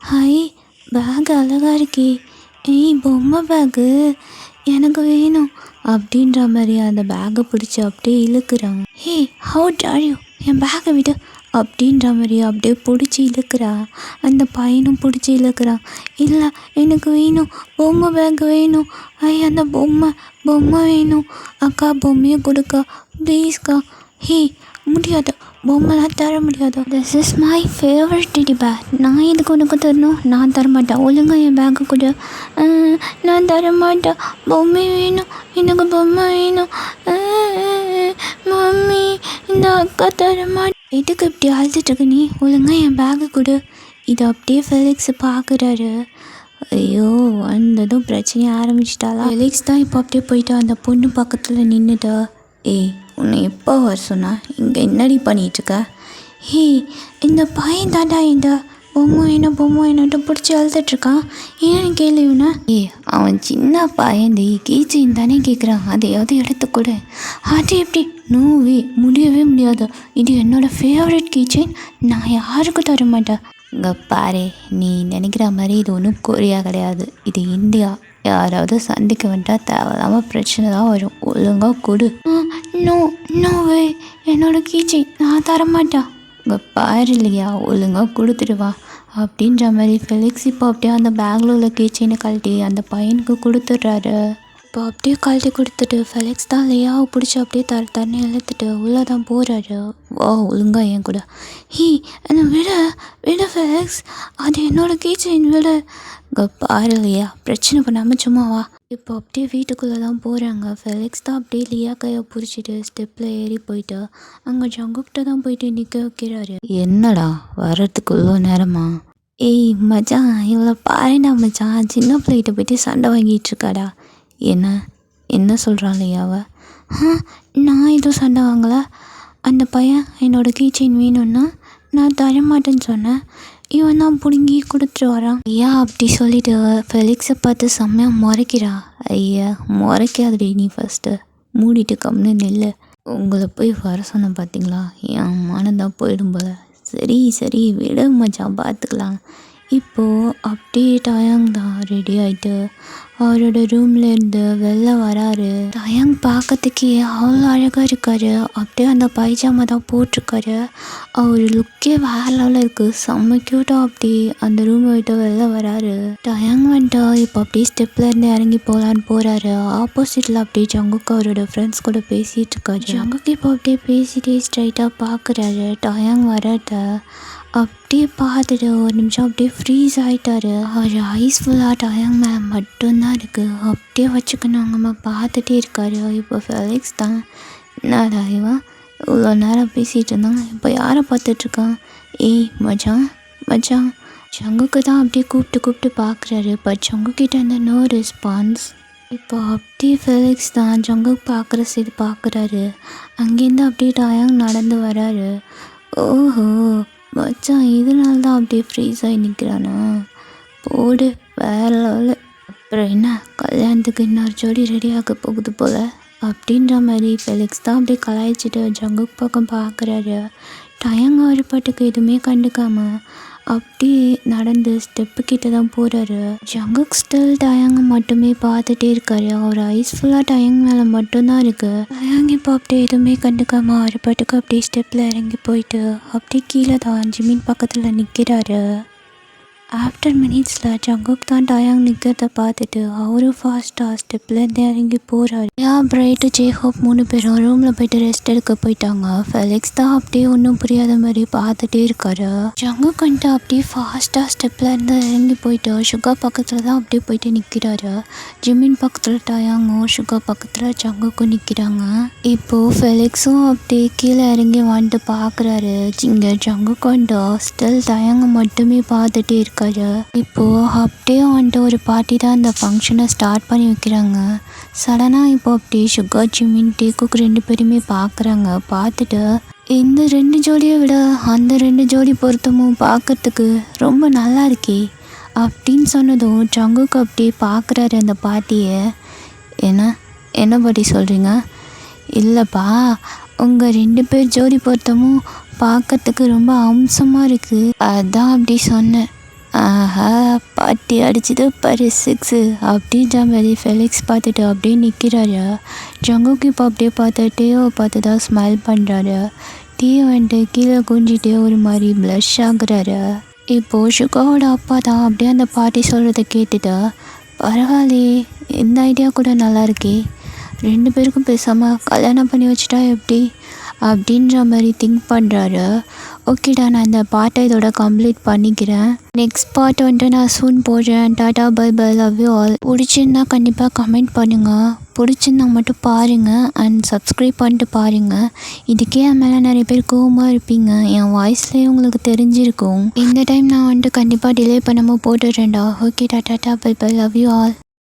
ஹாய் பேக் அழகாக இருக்கே, பொம்மை பேக்கு எனக்கு வேணும் அப்படின்ற மாதிரி அந்த பேக்கை பிடிச்சி அப்படியே இழுக்கிறாங்க. ஹே ஹவு டேர் யூ, என் பேக்கை விடு அப்படின்ற மாதிரி அப்படியே பிடிச்சி இழுக்கிறா. அந்த பையனும் பிடிச்சி இழுக்கிறான். இல்லை எனக்கு வேணும், பொம்மை பேக் வேணும். அந்த பொம்மை வேணும் அக்கா, பொம்மையை கொடுக்கா ப்ளீஸ்க்கா. ஹே முடியாது, பொம்மைலாம் தர முடியாது. This is my favourite teddy bag. நான் இதுக்கு உனக்கு தரணும்? நான் தரமாட்டேன். ஒழுங்காக என் பேக்கு கொடு. நான் தரமாட்டேன். பொம்மை வேணும், எனக்கு பொம்மை வேணும். மம்மி இந்த அக்கா தரமாட்டேன். எதுக்கு இப்படி அழுதுட்டுருக்கு நீ? ஒழுங்காக என் பேக்கு கொடு. இதை அப்படியே ஃபெலிக்ஸ் பார்க்குறாரு. ஐயோ வந்ததும் பிரச்சனையை ஆரம்பிச்சிட்டாளா? ஃபெலிக்ஸ் தான் இப்போ அப்படியே போயிட்டு அந்த பொண்ணு பக்கத்தில் நின்றுட்டு, உன்னை எப்போ வர சொன்னா? இங்கே என்னடி பண்ணிகிட்ருக்க? இந்த பையன் தாண்டா இந்த பொம்மை வேணும்ட்டு பிடிச்சி அழுதுட்ருக்கான். ஏன்னு கேள்வினா? அவன் சின்ன பையன் கீச்சைன்னு தானே கேட்குறான். அதையாவது எடுத்துக்கூட. அது எப்படி? நோவே முடியவே முடியாது. இது என்னோடய ஃபேவரட் கீச்சைன், நான் யாருக்கும் தர மாட்டேன். இங்கே பாரு, நீ நினைக்கிற மாதிரி இது ஒன்றும் கொரியா கிடையாது, இது இந்தியா. யாராவது சண்டைக்கு வந்துட்டால் தேவையில்லாமல் பிரச்சனை தான் வரும். ஒழுங்காக கொடு. நோவே என்னோட கீச்சைன் நான் தரமாட்டேன். இங்கே பாரு இல்லையா, ஒழுங்காக கொடுத்துடுவா அப்படின்ற மாதிரி ஃபெலிக்ஸ் இப்போ அப்படியே அந்த பேக்கில் உள்ள கீச்சைனை கழட்டி அந்த பையனுக்கு கொடுத்துட்றாரு. இப்போ அப்படியே கழட்டி கொடுத்துட்டு ஃபெலிக்ஸ் தான் லியாவை பிடிச்சி அப்படியே தண்ணி இழுத்துட்டு உள்ளே தான் போகிறாரு. வா ஒழுங்காக என் கூட. என்னை விட ஃபெலிக்ஸ், அது என்னோட கீச்சைன் விட. இங்கே பாரு லியா, பிரச்சனை பண்ணாமல் சும்மா வா. இப்போ அப்படியே வீட்டுக்குள்ளே தான் போகிறாங்க. ஃபெலிக்ஸ் தான் அப்படியே லியா கையை பிடிச்சிட்டு ஸ்டெப்பில் ஏறி போயிட்டு அங்கே ஜங்குக்கிட்ட தான் போயிட்டு நிற்க வைக்கிறாரு. என்னடா வர்றதுக்குள்ளே நேரமா? மச்சான் இவ்வளோ பாருடா மச்சான், சின்ன பிள்ளைகிட்ட போயிட்டு சண்டை வாங்கிட்டு இருக்காடா. என்ன சொல்கிறான் லியாவை? நான் எதுவும் சண்டை வாங்கலை. அந்த பையன் என்னோடய கீச்சைன் வேணும்னா நான் தரமாட்டேன்னு சொன்னேன். இவன் தான் பிடுங்கி கொடுத்துட்டு வரான். ஐயா அப்படி சொல்லிட்டு ஃபெலிக்ஸை பார்த்து செம்மையாக முறைக்கிறா. ஐயா முறைக்காதடி, நீ ஃபஸ்ட்டு மூடிட்டு கம்னு நெல்லு. உங்களை போய் வர சொன்ன பார்த்தீங்களா, என் மனதான் போயிடும் போல. சரி சரி விட மச்சான், பார்த்துக்கலாம். இப்போது அப்படியே டயாங் தான் ரெடி ஆகிட்டு அவரோட ரூம்லேருந்து வெளில வராரு. டயாங் பார்க்கறதுக்கே அவ்வளோ அழகாக இருக்காரு. அப்படியே அந்த பைஜாமா தான் போட்டிருக்காரு. அவர் லுக்கே வேற லெவலில் இருக்குது. செம்ம க்யூட்டாக அப்படி அந்த ரூமை விட்டு வெளில வராரு. டயாங் வந்துட்டு இப்போ அப்படியே ஸ்டெப்லேருந்து இறங்கி போகலான்னு போகிறாரு. ஆப்போசிட்டில் அப்படியே ஜங்குக்கு அவரோட ஃப்ரெண்ட்ஸ் கூட பேசிகிட்டு இருக்காரு. ஜங்குக்கு இப்போ அப்படியே பேசிகிட்டே ஸ்ட்ரைட்டாக பார்க்குறாரு. டயாங் வரட்ட அப்படியே பார்த்துட்டு ஒரு நிமிஷம் அப்படியே ஃப்ரீஸ் ஆகிட்டாரு. அவர் ஐஸ் ஃபுல்லாக டயாங் மேலே மட்டும்தான் இருக்குது. அப்படியே வச்சுக்கணுங்கம்மா பார்த்துட்டே இருக்காரு. இப்போ ஃபெலிக்ஸ் தான், என்னடா இவன் இவ்வளோ நேரம் பேசிகிட்டு இருந்தான், இப்போ யாரை பார்த்துட்ருக்கான்? ஏய் மச்சான் மச்சான். ஜங்குக்கு தான் அப்படியே கூப்பிட்டு பார்க்குறாரு. பட் ஜங்குக்கிட்ட இருந்த நோ ரெஸ்பான்ஸ். இப்போ அப்படியே ஃபெலிக்ஸ் தான் ஜங்குக்கு பார்க்குற சைடு பார்க்குறாரு. அங்கேருந்து அப்படியே டயாங் நடந்து வராரு. ஓஹோ மச்சான், இதனால தான் அப்படியே ஃப்ரீஸ் ஆகி நிற்கிறானா? போடு வேற லெவலு. அப்புறம் என்ன, கல்யாணத்துக்கு இன்னொரு ஜோடி ரெடி ஆக போகுது போல் அப்படின்ற மாதிரி ஃபெலிக்ஸ் தான் அப்படியே கலாய்ச்சிட்டு ஜங்குக்கு பக்கம் பார்க்குறாரு. டயாங் அவர் பாட்டுக்கு எதுவுமே கண்டுக்காம அப்படியே நடந்து ஸ்டெப்பு கிட்ட தான் போகிறாரு. ஜங்குக் ஸ்டில் டயாங்க மட்டுமே பார்த்துட்டே இருக்காரு. அவர் ஐஸ் ஃபுல்லாக டயாங் மேலே மட்டும்தான் இருக்குது. டயாங் இப்போ அப்படியே எதுவுமே கண்டுக்காம அவர் பாட்டுக்கு அப்படியே ஸ்டெப்பில் இறங்கி போயிட்டு அப்படியே கீழே தான் ஜிமின் பக்கத்தில் நிற்கிறாரு. ஆஃப்டர் மினிட்ஸில் ஜங்குக் தான் டயாங் நிற்கிறத பார்த்துட்டு அவரும் ஃபாஸ்ட்டாக ஸ்டெப்லேருந்து இறங்கி போகிறாரு. பிரைட்டு ஜேஹோப் 3 பேரும் ரூமில் போயிட்டு ரெஸ்ட் எடுக்க போயிட்டாங்க. ஃபெலிக்ஸ் தான் அப்படியே ஒன்றும் புரியாத மாதிரி பார்த்துட்டே இருக்காரு. ஜங்குக் வந்துட்டு அப்படியே ஃபாஸ்ட்டாக ஸ்டெப்லேருந்து இறங்கி போயிட்டு சுகா பக்கத்தில் தான் அப்படியே போயிட்டு நிற்கிறாரு. ஜிமின் பக்கத்தில் டயாங்கும் சுகா பக்கத்தில் ஜங்குக்கும் நிற்கிறாங்க. இப்போது ஃபெலிக்ஸும் அப்படியே கீழே இறங்கி வந்துட்டு பார்க்குறாரு. இங்கே ஜங்குக் வந்துட்டு ஸ்டில் டயாங்க மட்டுமே பார்த்துட்டே இருக்காரு. இப்போது அப்படியே வந்துட்டு ஒரு பார்ட்டி தான் இந்த ஃபங்க்ஷனை ஸ்டார்ட் பண்ணி வைக்கிறாங்க. சடனாக இப்போ அப்படியே சுகா ஜிமின் டீக்குக் 2 பேருமே பார்க்குறாங்க. பார்த்துட்டு இந்த 2 ஜோடியை விட அந்த 2 ஜோடி பொருத்தமும் பார்க்கறதுக்கு ரொம்ப நல்லா இருக்கே அப்படின்னு சொன்னதும் ஜங்குக்கு அப்படியே பார்க்குறாரு அந்த பார்ட்டியை. என்ன பாட்டி சொல்கிறீங்க? இல்லைப்பா, உங்கள் 2 பேர் ஜோடி பொருத்தமும் பார்க்கறதுக்கு ரொம்ப அம்சமாக இருக்குது, அதான் அப்படி சொன்னேன். ஆஹா பாட்டி அடிச்சது பாரு 6 அப்படின்ற மாதிரி ஃபெலிக்ஸ் பார்த்துட்டு அப்படியே நிற்கிறாரு. ஜங்குக்கு இப்போ அப்படியே பார்த்து டேவை பார்த்து தான் ஸ்மைல் பண்ணுறாரு. டே வந்துட்டு கீழே குஞ்சிட்டே ஒரு மாதிரி ப்ளஷ் ஆகுறாரு. இப்போது சுகாவோட அப்பா தான் அப்படியே அந்த பாட்டி சொல்கிறத கேட்டுட்டு, பரவாயில்லையே இந்த ஐடியா கூட நல்லா இருக்கே, 2 பேருக்கும் பேசாமல் கல்யாணம் பண்ணி வச்சுட்டா எப்படி அப்படின்ற மாதிரி திங்க் பண்ணுறாரு. ஓகேடா, நான் இந்த பார்ட்டை இதோட கம்ப்ளீட் பண்ணிக்கிறேன். நெக்ஸ்ட் பார்ட் வந்துட்டு நான் சூன் போடுறேன். Tata bye bye, love you all. பிடிச்சிருந்தா கண்டிப்பாக கமெண்ட் பண்ணுங்கள். பிடிச்சிருந்தா மட்டும் பாருங்கள் அண்ட் சப்ஸ்கிரைப் பண்ணிட்டு பாருங்கள். இதுக்கே என் மேலே நிறைய பேர் கோவமாக இருப்பீங்க, என் வாய்ஸ்லேயே உங்களுக்கு தெரிஞ்சிருக்கும். இந்த டைம் நான் வந்துட்டு கண்டிப்பாக டிலே பண்ணாமல் போட்டுடுறேன்டா. ஓகேடா, tata bye bye, love you all.